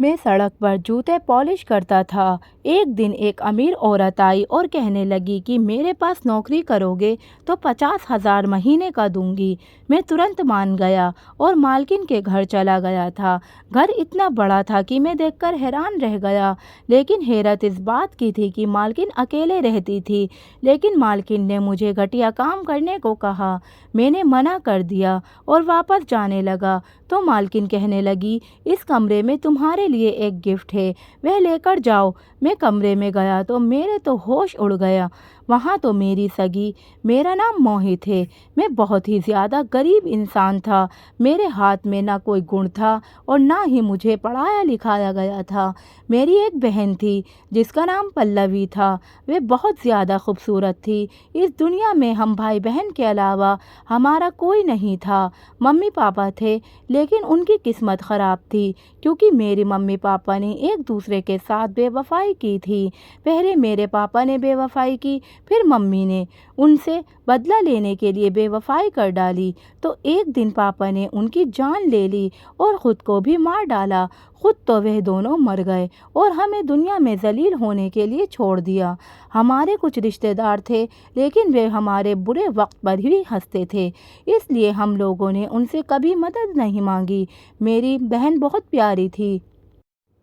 मैं सड़क पर जूते पॉलिश करता था। एक दिन एक अमीर औरत आई और कहने लगी कि मेरे पास नौकरी करोगे तो 50,000 महीने का दूंगी। मैं तुरंत मान गया और मालकिन के घर चला गया था। घर इतना बड़ा था कि मैं देखकर हैरान रह गया, लेकिन हैरत इस बात की थी कि मालकिन अकेले रहती थी। लेकिन मालकिन ने मुझे घटिया काम करने को कहा। मैंने मना कर दिया और वापस जाने लगा तो मालकिन कहने लगी, इस कमरे में तुम्हारे लिए एक गिफ्ट है, वह लेकर जाओ। मैं कमरे में गया तो मेरे तो होश उड़ गया। वहाँ तो मेरी सगी, मेरा नाम मोहित है। मैं बहुत ही ज़्यादा गरीब इंसान था। मेरे हाथ में ना कोई गुण था और ना ही मुझे पढ़ाया लिखाया गया था। मेरी एक बहन थी जिसका नाम पल्लवी था। वह बहुत ज़्यादा खूबसूरत थी। इस दुनिया में हम भाई बहन के अलावा हमारा कोई नहीं था। मम्मी पापा थे, लेकिन उनकी किस्मत ख़राब थी क्योंकि मेरे मम्मी पापा ने एक दूसरे के साथ बेवफाई की थी। पहले मेरे पापा ने बेवफाई की, फिर मम्मी ने उनसे बदला लेने के लिए बेवफाई कर डाली। तो एक दिन पापा ने उनकी जान ले ली और ख़ुद को भी मार डाला। खुद तो वह दोनों मर गए और हमें दुनिया में जलील होने के लिए छोड़ दिया। हमारे कुछ रिश्तेदार थे, लेकिन वे हमारे बुरे वक्त पर ही हंसते थे, इसलिए हम लोगों ने उनसे कभी मदद नहीं मांगी। मेरी बहन बहुत प्यारी थी।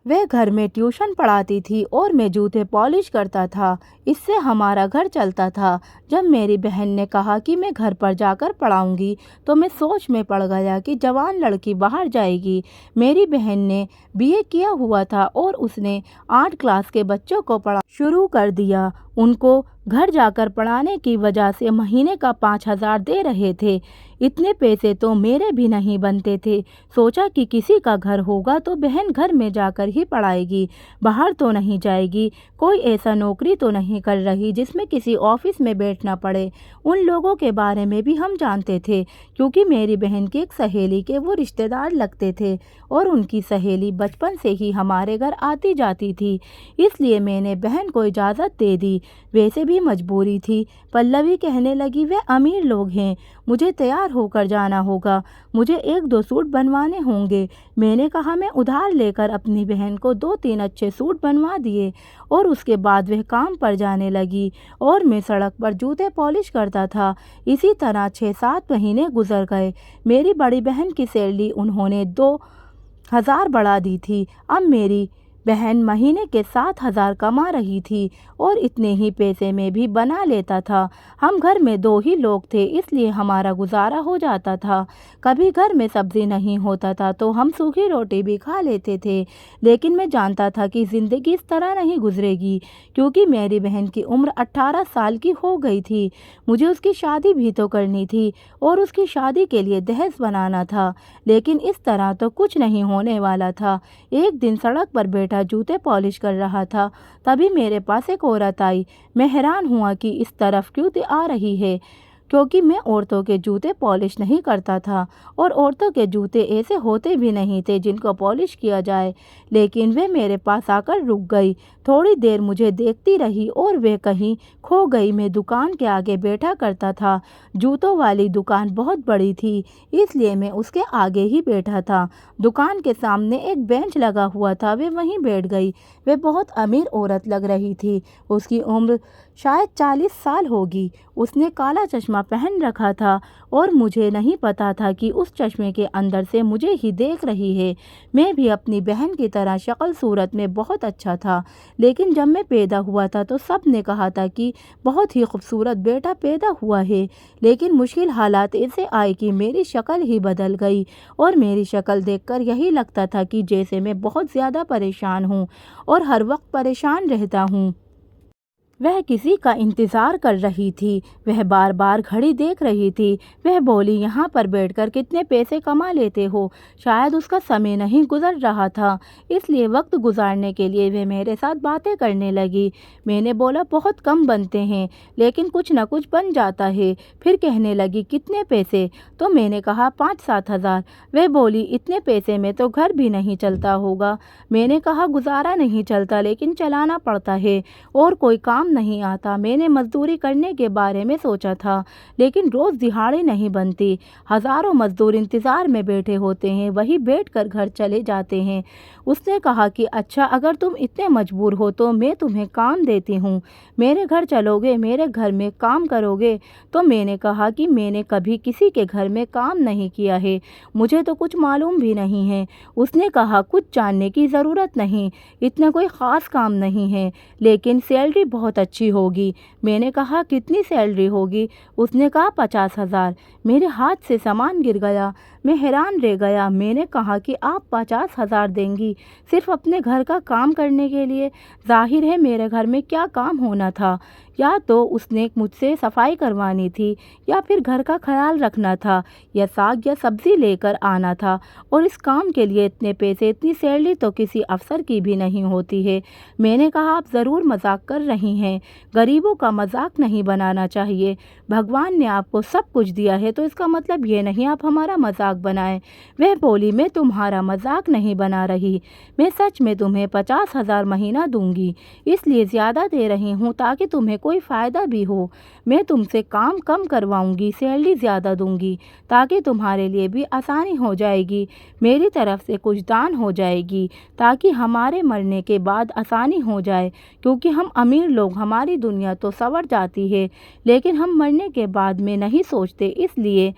वह घर में ट्यूशन पढ़ाती थी और मैं जूते पॉलिश करता था। इससे हमारा घर चलता था। जब मेरी बहन ने कहा कि मैं घर पर जाकर पढ़ाऊंगी, तो मैं सोच में पड़ गया कि जवान लड़की बाहर जाएगी। मेरी बहन ने बीए किया हुआ था और उसने 8 क्लास के बच्चों को पढ़ा शुरू कर दिया। उनको घर जाकर पढ़ाने की वजह से महीने का 5,000 दे रहे थे। इतने पैसे तो मेरे भी नहीं बनते थे। सोचा कि किसी का घर होगा तो बहन घर में जाकर ही पढ़ाएगी, बाहर तो नहीं जाएगी। कोई ऐसा नौकरी तो नहीं कर रही जिसमें किसी ऑफिस में बैठना पड़े। उन लोगों के बारे में भी हम जानते थे, क्योंकि मेरी बहन की एक सहेली के वो रिश्तेदार लगते थे और उनकी सहेली बचपन से ही हमारे घर आती जाती थी। इसलिए मैंने बहन को इजाज़त दे दी। वैसे भी मजबूरी थी। पल्लवी कहने लगी, वे अमीर लोग हैं, मुझे तैयार होकर जाना होगा, मुझे 1-2 सूट बनवाने होंगे। मैंने कहा, मैं उधार लेकर अपनी बहन को 2-3 अच्छे सूट बनवा दिए और उसके बाद वह काम पर जाने लगी और मैं सड़क पर जूते पॉलिश करता था। इसी तरह 6-7 महीने गुजर गए। मेरी बड़ी बहन की सैलरी उन्होंने 2,000 बढ़ा दी थी। अब मेरी बहन महीने के 7,000 कमा रही थी और इतने ही पैसे में भी बना लेता था। हम घर में 2 ही लोग थे, इसलिए हमारा गुजारा हो जाता था। कभी घर में सब्जी नहीं होता था तो हम सूखी रोटी भी खा लेते थे। लेकिन मैं जानता था कि ज़िंदगी इस तरह नहीं गुजरेगी, क्योंकि मेरी बहन की उम्र 18 साल की हो गई थी। मुझे उसकी शादी भी तो करनी थी और उसकी शादी के लिए दहेज बनाना था। लेकिन इस तरह तो कुछ नहीं होने वाला था। एक दिन सड़क पर बैठा जूते पॉलिश कर रहा था, तभी मेरे पास एक औरत आई। मैं हैरान हुआ कि इस तरफ क्यों आ रही है, क्योंकि मैं औरतों के जूते पॉलिश नहीं करता था और औरतों के जूते ऐसे होते भी नहीं थे जिनको पॉलिश किया जाए। लेकिन वे मेरे पास आकर रुक गई। थोड़ी देर मुझे देखती रही और वे कहीं खो गई। मैं दुकान के आगे बैठा करता था। जूतों वाली दुकान बहुत बड़ी थी, इसलिए मैं उसके आगे ही बैठा था। दुकान के सामने एक बेंच लगा हुआ था, वे वहीं बैठ गई। वे बहुत अमीर औरत लग रही थी। उसकी उम्र शायद 40 साल होगी। उसने काला चश्मा पहन रखा था और मुझे नहीं पता था कि उस चश्मे के अंदर से मुझे ही देख रही है। मैं भी अपनी बहन की तरह शक्ल सूरत में बहुत अच्छा था, लेकिन जब मैं पैदा हुआ था तो सब ने कहा था कि बहुत ही खूबसूरत बेटा पैदा हुआ है। लेकिन मुश्किल हालात ऐसे आए कि मेरी शक्ल ही बदल गई और मेरी शक्ल देखकर यही लगता था कि जैसे मैं बहुत ज़्यादा परेशान हूँ और हर वक्त परेशान रहता हूँ। वह किसी का इंतज़ार कर रही थी। वह बार बार घड़ी देख रही थी। वह बोली, यहाँ पर बैठकर कितने पैसे कमा लेते हो? शायद उसका समय नहीं गुजर रहा था, इसलिए वक्त गुजारने के लिए वह मेरे साथ बातें करने लगी। मैंने बोला, बहुत कम बनते हैं, लेकिन कुछ न कुछ बन जाता है। फिर कहने लगी, कितने पैसे? तो मैंने कहा, 5-7 हज़ार। वह बोली, इतने पैसे में तो घर भी नहीं चलता होगा। मैंने कहा, गुजारा नहीं चलता, लेकिन चलाना पड़ता है और कोई काम नहीं आता। मैंने मजदूरी करने के बारे में सोचा था, लेकिन रोज़ दिहाड़ी नहीं बनती। हज़ारों मजदूर इंतज़ार में बैठे होते हैं, वही बैठकर घर चले जाते हैं। उसने कहा कि अच्छा, अगर तुम इतने मजबूर हो तो मैं तुम्हें काम देती हूँ, मेरे घर चलोगे, मेरे घर में काम करोगे? तो मैंने कहा कि मैंने कभी किसी के घर में काम नहीं किया है, मुझे तो कुछ मालूम भी नहीं है। उसने कहा कुछ जानने की ज़रूरत नहीं, इतना कोई ख़ास काम नहीं है, लेकिन सैलरी बहुत अच्छी होगी। मैंने कहा कितनी सैलरी होगी? उसने कहा 50,000। मेरे हाथ से सामान गिर गया, मैं हैरान रह गया। मैंने कहा कि आप 50,000 देंगी सिर्फ अपने घर का काम करने के लिए? जाहिर है मेरे घर में क्या काम होना था, या तो उसने मुझसे सफाई करवानी थी, या फिर घर का ख्याल रखना था, या साग या सब्ज़ी लेकर आना था। और इस काम के लिए इतने पैसे, इतनी सैलरी तो किसी अफसर की भी नहीं होती है। मैंने कहा आप ज़रूर मजाक कर रही हैं, गरीबों का मजाक नहीं बनाना चाहिए। भगवान ने आपको सब कुछ दिया है, तो इसका मतलब ये नहीं आप हमारा मजाक बनाएं। वह बोली मैं तुम्हारा मजाक नहीं बना रही, मैं सच में तुम्हें 50,000 महीना दूंगी, इसलिए ज़्यादा दे रही हूँ ताकि तुम्हें कोई फ़ायदा भी हो। मैं तुमसे काम कम करवाऊंगी, सैलरी ज़्यादा दूंगी, ताकि तुम्हारे लिए भी आसानी हो जाएगी। मेरी तरफ से कुछ दान हो जाएगी, ताकि हमारे मरने के बाद आसानी हो जाए, क्योंकि हम अमीर लोग, हमारी दुनिया तो संवर जाती है, लेकिन हम मरने के बाद में नहीं सोचते। इसलिए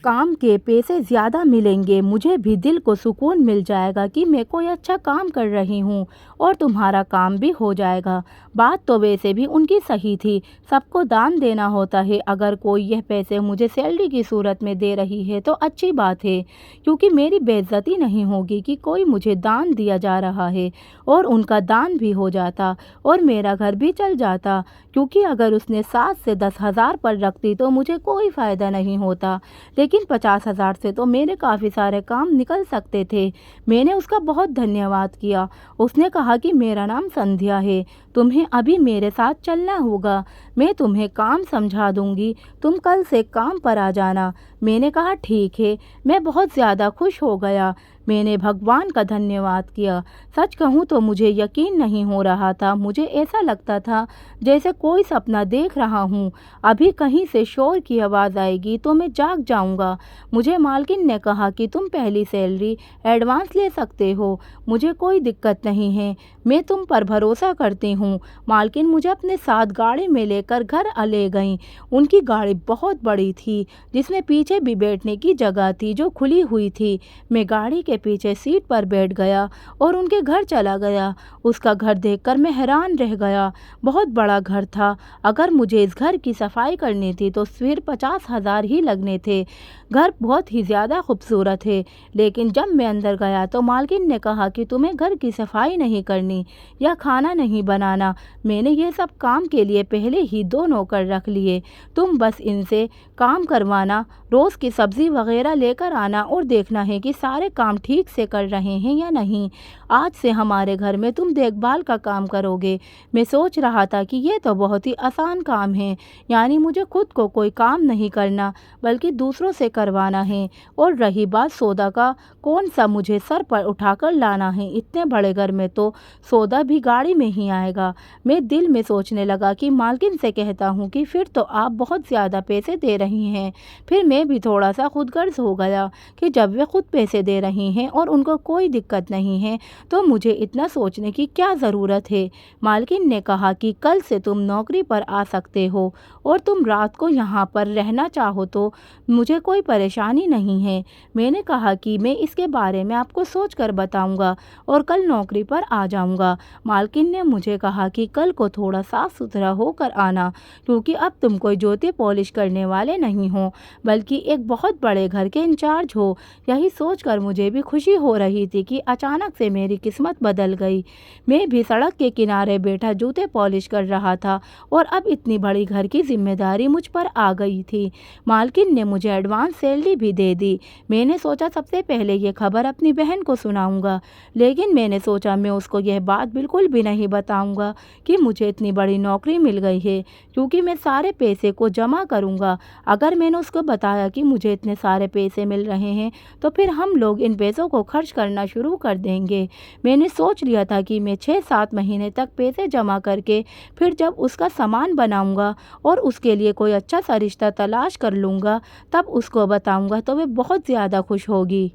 काम के पैसे ज़्यादा मिलेंगे, मुझे भी दिल को सुकून मिल जाएगा कि मैं कोई अच्छा काम कर रही हूँ, और तुम्हारा काम भी हो जाएगा। बात तो वैसे भी उनकी सही थी, सबको दान देना होता है। अगर कोई यह पैसे मुझे सैलरी की सूरत में दे रही है तो अच्छी बात है, क्योंकि मेरी बेइज्जती नहीं होगी कि कोई मुझे दान दिया जा रहा है। और उनका दान भी हो जाता और मेरा घर भी चल जाता, क्योंकि अगर उसने 7 से 10,000 पर रखती तो मुझे कोई फ़ायदा नहीं होता, लेकिन 50,000 से तो मेरे काफ़ी सारे काम निकल सकते थे। मैंने उसका बहुत धन्यवाद किया। उसने कहा कि मेरा नाम संध्या है, तुम्हें अभी मेरे साथ चलना होगा, मैं तुम्हें काम समझा दूंगी, तुम कल से काम पर आ जाना। मैंने कहा ठीक है। मैं बहुत ज़्यादा खुश हो गया, मैंने भगवान का धन्यवाद किया। सच कहूँ तो मुझे यकीन नहीं हो रहा था, मुझे ऐसा लगता था जैसे कोई सपना देख रहा हूँ। अभी कहीं से शोर की आवाज़ आएगी तो मैं जाग जाऊँगा। मुझे मालकिन ने कहा कि तुम पहली सैलरी एडवांस ले सकते हो, मुझे कोई दिक्कत नहीं है, मैं तुम पर भरोसा करती हूँ। मालकिन मुझे अपने साथ गाड़ी में लेकर घर ले गईं। उनकी गाड़ी बहुत बड़ी थी, जिसमें पीछे भी बैठने की जगह थी जो खुली हुई थी। मैं गाड़ी के पीछे सीट पर बैठ गया और उनके घर चला गया। उसका घर देखकर मैं हैरान रह गया, बहुत बड़ा घर था। अगर मुझे इस घर की सफाई करनी थी तो सिर्फ 50,000 ही लगने थे। घर बहुत ही ज़्यादा खूबसूरत है, लेकिन जब मैं अंदर गया तो मालकिन ने कहा कि तुम्हें घर की सफाई नहीं करनी या खाना नहीं बनाना, मैंने ये सब काम के लिए पहले ही 2 नौकर रख लिए, तुम बस इनसे काम करवाना, रोज़ की सब्ज़ी वगैरह लेकर आना और देखना है कि सारे काम ठीक से कर रहे हैं या नहीं। आज से हमारे घर में तुम देखभाल का काम करोगे। मैं सोच रहा था कि ये तो बहुत ही आसान काम है, यानी मुझे खुद को कोई काम नहीं करना बल्कि दूसरों से करवाना है। और रही बात सौदा का, कौन सा मुझे सर पर उठाकर लाना है, इतने बड़े घर में तो सौदा भी गाड़ी में ही आएगा। मैं दिल में सोचने लगा कि मालकिन से कहता हूँ कि फिर तो आप बहुत ज़्यादा पैसे दे रही हैं। फिर मैं भी थोड़ा सा खुदगर्ज हो गया कि जब वे खुद पैसे दे रही हैं और उनको कोई दिक्कत नहीं है तो मुझे इतना सोचने की क्या ज़रूरत है। मालकिन ने कहा कि कल से तुम नौकरी पर आ सकते हो और तुम रात को यहाँ पर रहना चाहो तो मुझे कोई परेशानी नहीं है। मैंने कहा कि मैं इसके बारे में आपको सोच कर बताऊँगा और कल नौकरी पर आ जाऊँगा। मालकिन ने मुझे कहा कि कल को थोड़ा साफ़ सुथरा होकर आना, क्योंकि अब तुम कोई जूते पॉलिश करने वाले नहीं हो बल्कि एक बहुत बड़े घर के इंचार्ज हो। यही सोचकर मुझे भी खुशी हो रही थी कि अचानक से मेरी किस्मत बदल गई। मैं भी सड़क के किनारे बैठा जूते पॉलिश कर रहा था और अब इतनी बड़ी घर की जिम्मेदारी मुझ पर आ गई थी। मालकिन ने मुझे एडवांस सैलरी भी दे दी। मैंने सोचा सबसे पहले ये खबर अपनी बहन को सुनाऊंगा, लेकिन मैंने सोचा मैं उसको यह बात बिल्कुल भी नहीं बताऊंगा कि मुझे इतनी बड़ी नौकरी मिल गई है, क्योंकि मैं सारे पैसे को जमा करूंगा। अगर मैंने उसको बताया कि मुझे इतने सारे पैसे मिल रहे हैं तो फिर हम लोग इन पैसों पैसों को खर्च करना शुरू कर देंगे। मैंने सोच लिया था कि मैं 6-7 महीने तक पैसे जमा करके फिर जब उसका सामान बनाऊंगा और उसके लिए कोई अच्छा सा रिश्ता तलाश कर लूँगा, तब उसको बताऊंगा तो वह बहुत ज़्यादा खुश होगी।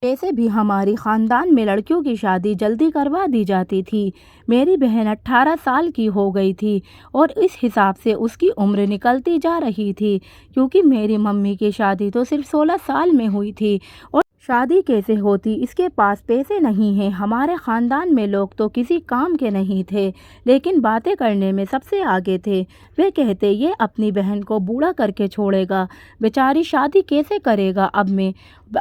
वैसे भी हमारी ख़ानदान में लड़कियों की शादी जल्दी करवा दी जाती थी। मेरी बहन 18 साल की हो गई थी और इस हिसाब से उसकी उम्र निकलती जा रही थी, क्योंकि मेरी मम्मी की शादी तो सिर्फ 16 साल में हुई थी। और शादी कैसे होती, इसके पास पैसे नहीं हैं। हमारे ख़ानदान में लोग तो किसी काम के नहीं थे, लेकिन बातें करने में सबसे आगे थे। वे कहते ये अपनी बहन को बूढ़ा करके छोड़ेगा, बेचारी शादी कैसे करेगा। अब मैं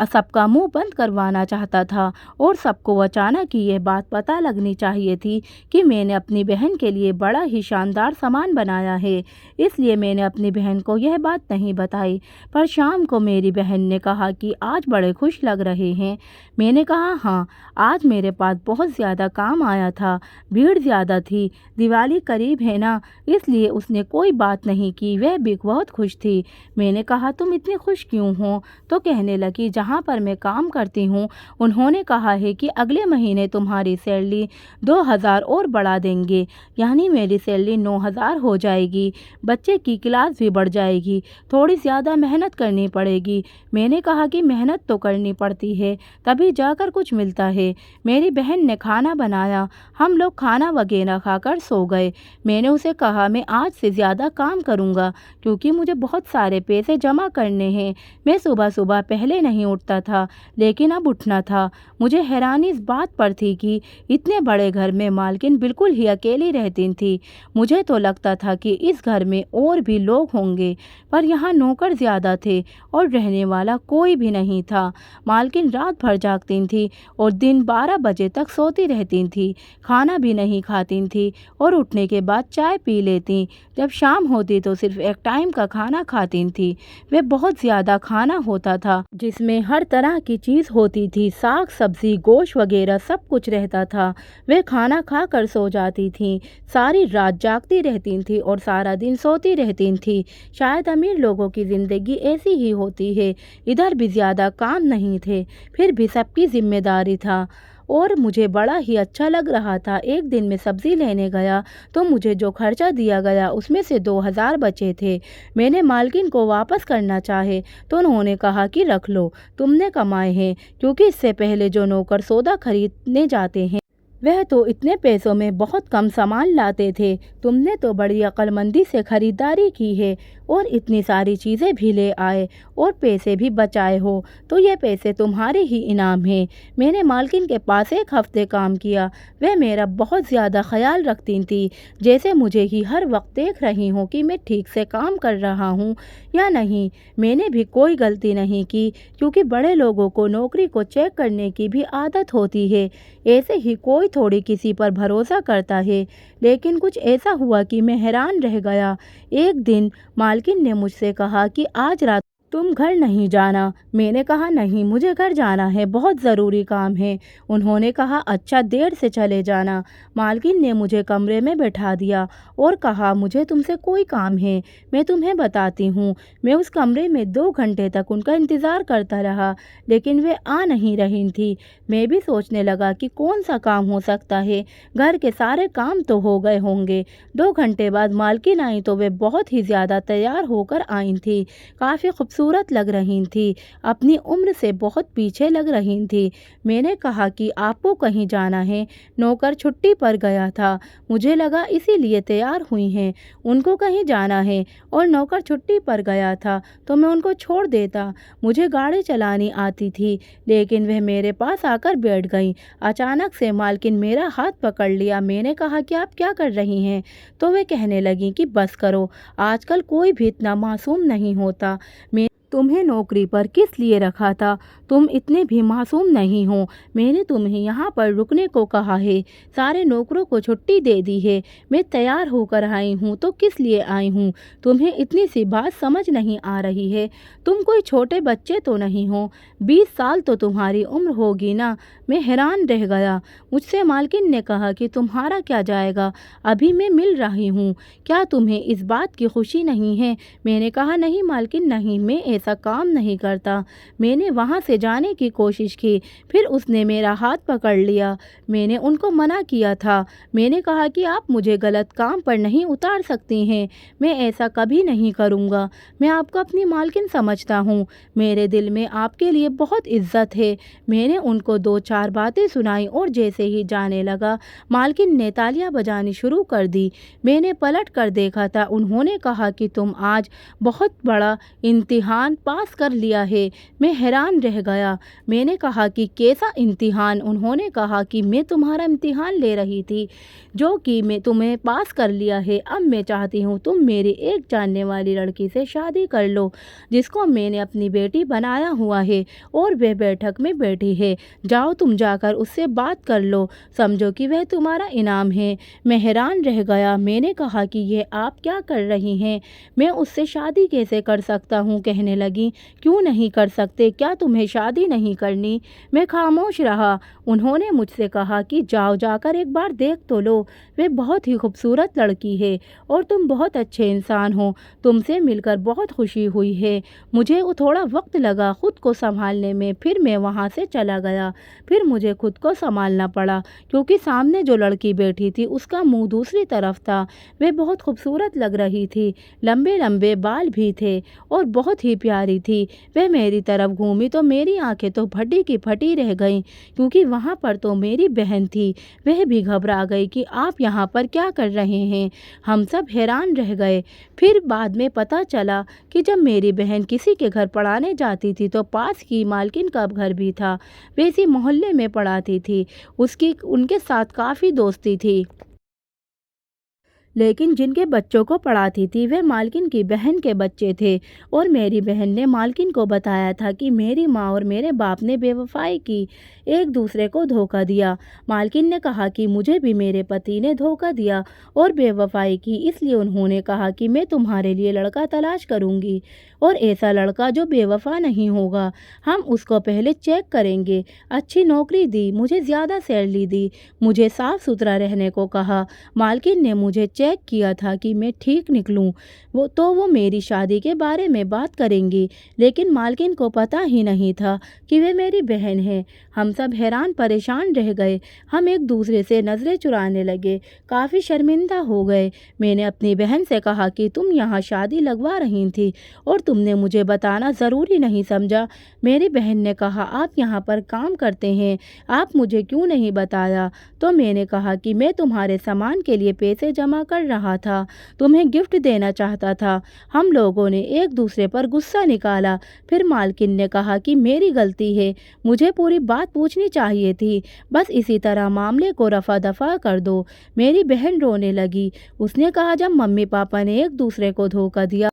सबका मुंह बंद करवाना चाहता था और सबको अचानक ही ये बात पता लगनी चाहिए थी कि मैंने अपनी बहन के लिए बड़ा ही शानदार सामान बनाया है। इसलिए मैंने अपनी बहन को यह बात नहीं बताई। पर शाम को मेरी बहन ने कहा कि आज बड़े खुश लग रहे हैं। मैंने कहा हाँ, आज मेरे पास बहुत ज़्यादा काम आया था, भीड़ ज़्यादा थी, दिवाली करीब है ना, इसलिए उसने कोई बात नहीं की। वह भी बहुत खुश थी। मैंने कहा तुम इतनी खुश क्यों हो? तो कहने लगी जहाँ पर मैं काम करती हूँ उन्होंने कहा है कि अगले महीने तुम्हारी सैलरी 2000 और बढ़ा देंगे, यानी मेरी सैलरी 9000 हो जाएगी। बच्चे की क्लास भी बढ़ जाएगी, थोड़ी ज़्यादा मेहनत करनी पड़ेगी। मैंने कहा कि मेहनत तो करनी पड़ती है, तभी जाकर कुछ मिलता है। मेरी बहन ने खाना बनाया, हम लोग खाना वगैरह खाकर सो गए। मैंने उसे कहा मैं आज से ज़्यादा काम करूँगा, क्योंकि मुझे बहुत सारे पैसे जमा करने हैं। मैं सुबह सुबह पहले नहीं उठता था, लेकिन अब उठना था। मुझे हैरानी इस बात पर थी कि इतने बड़े घर में मालकिन बिल्कुल ही अकेली रहती थी। मुझे तो लगता था कि इस घर में और भी लोग होंगे, पर यहाँ नौकर ज़्यादा थे और रहने वाला कोई भी नहीं था। मालकिन रात भर जागती थी और दिन 12 बजे तक सोती रहती थी, खाना भी नहीं खाती थी और उठने के बाद चाय पी लेती। जब शाम होती तो सिर्फ एक टाइम का खाना खाती थी। वे बहुत ज़्यादा खाना होता था, जिसमें हर तरह की चीज़ होती थी, साग सब्जी गोश्त वगैरह सब कुछ रहता था। वे खाना खाकर सो जाती थीं, सारी रात जागती रहती थीं और सारा दिन सोती रहती थीं। शायद अमीर लोगों की ज़िंदगी ऐसी ही होती है। इधर भी ज़्यादा काम नहीं थे, फिर भी सबकी जिम्मेदारी था और मुझे बड़ा ही अच्छा लग रहा था। एक दिन मैं सब्ज़ी लेने गया तो मुझे जो खर्चा दिया गया उसमें से 2000 बचे थे। मैंने मालकिन को वापस करना चाहे तो उन्होंने कहा कि रख लो, तुमने कमाए हैं, क्योंकि इससे पहले जो नौकर सौदा खरीदने जाते हैं वह तो इतने पैसों में बहुत कम सामान लाते थे। तुमने तो बड़ी अक्लमंदी से खरीदारी की है और इतनी सारी चीज़ें भी ले आए और पैसे भी बचाए हो, तो ये पैसे तुम्हारे ही इनाम हैं। मैंने मालकिन के पास 1 हफ्ते काम किया। वह मेरा बहुत ज़्यादा ख्याल रखती थी, जैसे मुझे ही हर वक्त देख रही हूँ कि मैं ठीक से काम कर रहा हूँ या नहीं। मैंने भी कोई गलती नहीं की, क्योंकि बड़े लोगों को नौकरी को चेक करने की भी आदत होती है। ऐसे ही कोई थोड़ी किसी पर भरोसा करता है। लेकिन कुछ ऐसा हुआ कि मैं हैरान रह गया। एक दिन मालकिन ने मुझसे कहा कि आज रात तुम घर नहीं जाना। मैंने कहा नहीं, मुझे घर जाना है, बहुत ज़रूरी काम है। उन्होंने कहा अच्छा, देर से चले जाना। मालकिन ने मुझे कमरे में बैठा दिया और कहा मुझे तुमसे कोई काम है, मैं तुम्हें बताती हूँ। मैं उस कमरे में 2 घंटे तक उनका इंतज़ार करता रहा, लेकिन वे आ नहीं रही थी। मैं भी सोचने लगा कि कौन सा काम हो सकता है, घर के सारे काम तो हो गए होंगे। 2 घंटे बाद मालकिन आई तो वे बहुत ही ज़्यादा तैयार होकर आई थी, काफ़ी खूबसूरत लग रही थी, अपनी उम्र से बहुत पीछे लग रही थी। मैंने कहा कि आपको कहीं जाना है? नौकर छुट्टी पर गया था, मुझे लगा इसीलिए तैयार हुई हैं। उनको कहीं जाना है और नौकर छुट्टी पर गया था तो मैं उनको छोड़ देता। मुझे गाड़ी चलानी आती थी, लेकिन वह मेरे पास आकर बैठ गई। अचानक से मालकिन मेरा हाथ पकड़ लिया। मैंने कहा कि आप क्या कर रही हैं? तो वे कहने लगी कि बस करो, आजकल कोई भी इतना मासूम नहीं होता। मैं तुम्हें नौकरी पर किस लिए रखा था? तुम इतने भी मासूम नहीं हो। मैंने तुम्हें यहाँ पर रुकने को कहा है, सारे नौकरों को छुट्टी दे दी है। मैं तैयार होकर आई हूँ तो किस लिए आई हूँ? तुम्हें इतनी सी बात समझ नहीं आ रही है? तुम कोई छोटे बच्चे तो नहीं हो, 20 साल तो तुम्हारी उम्र होगी ना। मैं हैरान रह गया। मुझसे मालकिन ने कहा कि तुम्हारा क्या जाएगा, अभी मैं मिल रही हूँ, क्या तुम्हें इस बात की खुशी नहीं है? मैंने कहा नहीं मालकिन नहीं, मैं ऐसा काम नहीं करता। मैंने वहाँ से जाने की कोशिश की, फिर उसने मेरा हाथ पकड़ लिया। मैंने उनको मना किया था। मैंने कहा कि आप मुझे गलत काम पर नहीं उतार सकती हैं, मैं ऐसा कभी नहीं करूँगा। मैं आपको अपनी मालकिन समझता हूँ, मेरे दिल में आपके लिए बहुत इज्जत है। मैंने उनको 2-4 बातें सुनाई और जैसे ही जाने लगा, मालकिन ने तालियां बजानी शुरू कर दी। मैंने पलट कर देखा था। उन्होंने कहा कि तुम आज बहुत बड़ा इम्तिहान पास कर लिया है। मैं हैरान रह गया। मैंने कहा कि कैसा इम्तिहान? उन्होंने कहा कि मैं तुम्हारा इम्तिहान ले रही थी, जो कि मैं तुम्हें पास कर लिया है। अब मैं चाहती हूँ तुम मेरी एक जानने वाली लड़की से शादी कर लो, जिसको मैंने अपनी बेटी बनाया हुआ है और वह बैठक में बैठी है। जाओ तुम जाकर उससे बात कर लो, समझो कि वह तुम्हारा इनाम है। मैं हैरान रह गया। मैंने कहा कि ये आप क्या कर रही हैं? मैं उससे शादी कैसे कर सकता हूँ? कहने लगी, क्यों नहीं कर सकते? क्या तुम्हें शादी नहीं करनी? मैं खामोश रहा। उन्होंने मुझसे कहा कि जाओ जाकर एक बार देख तो लो, वे बहुत ही खूबसूरत लड़की है और तुम बहुत अच्छे इंसान हो। तुमसे मिलकर बहुत खुशी हुई है। मुझे वो थोड़ा वक्त लगा खुद को संभालने में, फिर मैं वहाँ से चला गया। फिर मुझे खुद को संभालना पड़ा, क्योंकि सामने जो लड़की बैठी थी उसका मुंह दूसरी तरफ था। वे बहुत खूबसूरत लग रही थी, लंबे लंबे बाल भी थे और बहुत ही प्यारी थी। वह मेरी तरफ घूमी तो मेरी आंखें तो फटी की फटी रह गईं, क्योंकि वहाँ पर तो मेरी बहन थी। वह भी घबरा गई कि आप यहाँ पर क्या कर रहे हैं? हम सब हैरान रह गए। फिर बाद में पता चला कि जब मेरी बहन किसी के घर पढ़ाने जाती थी तो पास की मालकिन का घर भी था। वे इसी मोहल्ले में पढ़ाती थी। उसकी उनके साथ काफ़ी दोस्ती थी, लेकिन जिनके बच्चों को पढ़ाती थी वे मालकिन की बहन के बच्चे थे। और मेरी बहन ने मालकिन को बताया था कि मेरी माँ और मेरे बाप ने बेवफाई की, एक दूसरे को धोखा दिया। मालकिन ने कहा कि मुझे भी मेरे पति ने धोखा दिया और बेवफाई की, इसलिए उन्होंने कहा कि मैं तुम्हारे लिए लड़का तलाश करूंगी, और ऐसा लड़का जो बेवफा नहीं होगा। हम उसको पहले चेक करेंगे। अच्छी नौकरी दी, मुझे ज़्यादा सैलरी दी, मुझे साफ सुथरा रहने को कहा। मालकिन ने मुझे चेक किया था कि मैं ठीक निकलूं, वो मेरी शादी के बारे में बात करेंगी, लेकिन मालकिन को पता ही नहीं था कि वे मेरी बहन है। हम सब हैरान परेशान रह गए। हम एक दूसरे से नज़रें चुराने लगे, काफ़ी शर्मिंदा हो गए। मैंने अपनी बहन से कहा कि तुम यहाँ शादी लगवा रही थी और तुमने मुझे बताना ज़रूरी नहीं समझा। मेरी बहन ने कहा, आप यहाँ पर काम करते हैं, आप मुझे क्यों नहीं बताया? तो मैंने कहा कि मैं तुम्हारे सामान के लिए पैसे जमा कर रहा था, तुम्हें गिफ्ट देना चाहता था। हम लोगों ने एक दूसरे पर गुस्सा निकाला। फिर मालकिन ने कहा कि मेरी गलती है, मुझे पूरी बात पूछनी चाहिए थी, बस इसी तरह मामले को रफा दफा कर दो। मेरी बहन रोने लगी। उसने कहा, जब मम्मी पापा ने एक दूसरे को धोखा दिया,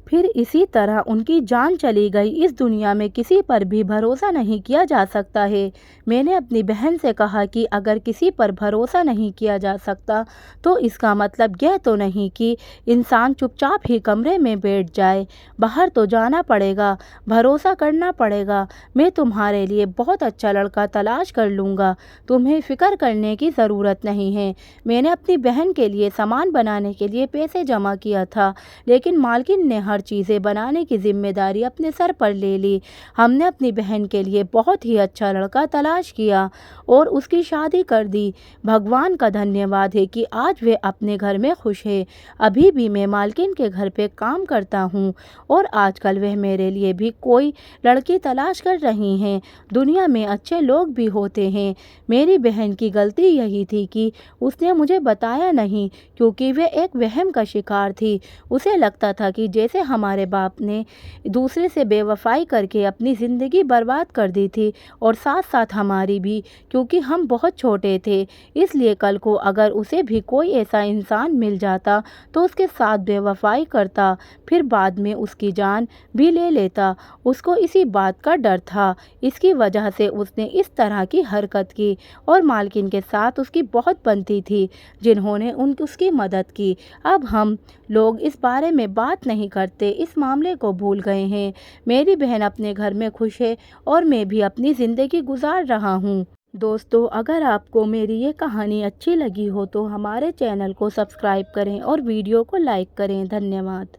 फिर इसी तरह उनकी जान चली गई। इस दुनिया में किसी पर भी भरोसा नहीं किया जा सकता है। मैंने अपनी बहन से कहा कि अगर किसी पर भरोसा नहीं किया जा सकता तो इसका मतलब यह तो नहीं कि इंसान चुपचाप ही कमरे में बैठ जाए। बाहर तो जाना पड़ेगा, भरोसा करना पड़ेगा। मैं तुम्हारे लिए बहुत अच्छा लड़का तलाश कर लूँगा, तुम्हें फ़िक्र करने की ज़रूरत नहीं है। मैंने अपनी बहन के लिए सामान बनाने के लिए पैसे जमा किया था, लेकिन मालकिन ने हर चीज़ें बनाने की जिम्मेदारी अपने सर पर ले ली। हमने अपनी बहन के लिए बहुत ही अच्छा लड़का तलाश किया और उसकी शादी कर दी। भगवान का धन्यवाद है कि आज वे अपने घर में खुश है। अभी भी मैं मालकिन के घर पे काम करता हूँ और आजकल वह मेरे लिए भी कोई लड़की तलाश कर रही हैं। दुनिया में अच्छे लोग भी होते हैं। मेरी बहन की गलती यही थी कि उसने मुझे बताया नहीं, क्योंकि वे एक वहम का शिकार थी। उसे लगता था कि जैसे हमारे बाप ने दूसरे से बेवफाई करके अपनी ज़िंदगी बर्बाद कर दी थी, और साथ साथ हमारी भी, क्योंकि हम बहुत छोटे थे। इसलिए कल को अगर उसे भी कोई ऐसा इंसान मिल जाता तो उसके साथ बेवफाई करता, फिर बाद में उसकी जान भी ले लेता। उसको इसी बात का डर था, इसकी वजह से उसने इस तरह की हरकत की। और मालकिन के साथ उसकी बहुत बनती थी, जिन्होंने उसकी मदद की। अब हम लोग इस बारे में बात नहीं करते, इस मामले को भूल गए हैं। मेरी बहन अपने घर में खुश है और मैं भी अपनी ज़िंदगी गुजार रहा हूँ। दोस्तों, अगर आपको मेरी ये कहानी अच्छी लगी हो तो हमारे चैनल को सब्सक्राइब करें और वीडियो को लाइक करें। धन्यवाद।